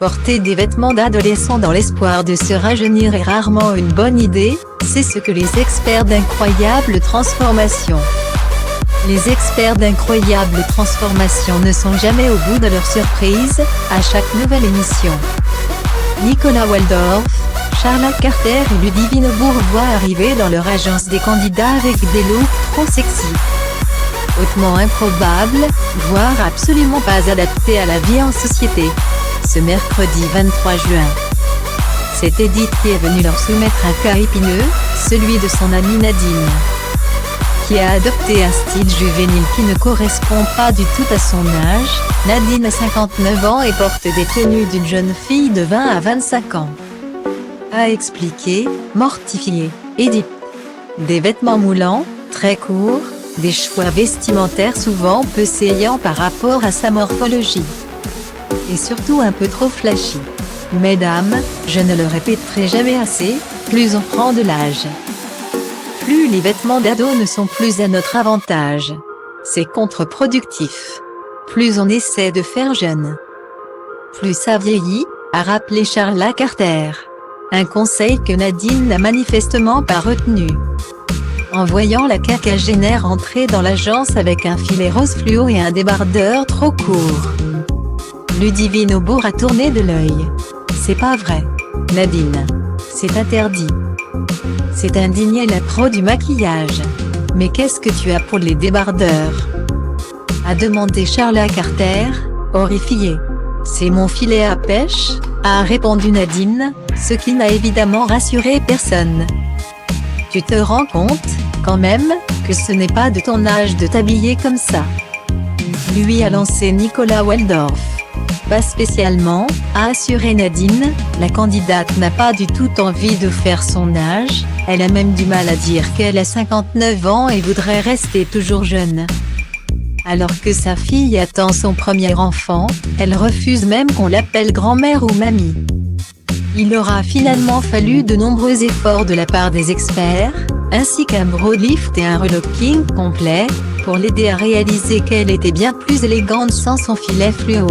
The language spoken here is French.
Porter des vêtements d'adolescent dans l'espoir de se rajeunir est rarement une bonne idée, c'est ce que les experts d'Incroyable Transformation. Les experts d'Incroyable Transformation ne sont jamais au bout de leur surprise, à chaque nouvelle émission. Nicolas Waldorf, Charla Carter et Ludivine Aubour voient arriver dans leur agence des candidats avec des looks trop sexy. Hautement improbable, voire absolument pas adapté à la vie en société. Ce mercredi 23 juin. C'est Edith qui est venue leur soumettre un cas épineux, celui de son amie Nadine, qui a adopté un style juvénile qui ne correspond pas du tout à son âge. Nadine a 59 ans et porte des tenues d'une jeune fille de 20 à 25 ans. A expliqué, mortifiée, Edith. Des vêtements moulants, très courts, des choix vestimentaires souvent peu saillants par rapport à sa morphologie. Et surtout un peu trop flashy. Mesdames, je ne le répéterai jamais assez, plus on prend de l'âge, plus les vêtements d'ado ne sont plus à notre avantage. C'est contre-productif. Plus on essaie de faire jeune, plus ça vieillit, a rappelé Charla Carter. Un conseil que Nadine n'a manifestement pas retenu. En voyant la quinquagénaire entrer dans l'agence avec un filet rose fluo et un débardeur trop court, Ludivine Aubour a tourné de l'œil. C'est pas vrai, Nadine. C'est interdit. C'est indigné la pro du maquillage. Mais qu'est-ce que tu as pour les débardeurs? A demandé Charla Carter, horrifiée. C'est mon filet à pêche, a répondu Nadine, ce qui n'a évidemment rassuré personne. Tu te rends compte, quand même, que ce n'est pas de ton âge de t'habiller comme ça. Lui a lancé Nicolas Waldorf. Pas spécialement, a assuré Nadine, la candidate n'a pas du tout envie de faire son âge, elle a même du mal à dire qu'elle a 59 ans et voudrait rester toujours jeune. Alors que sa fille attend son premier enfant, elle refuse même qu'on l'appelle grand-mère ou mamie. Il aura finalement fallu de nombreux efforts de la part des experts, ainsi qu'un brow lift et un relooking complet, pour l'aider à réaliser qu'elle était bien plus élégante sans son filet fluo.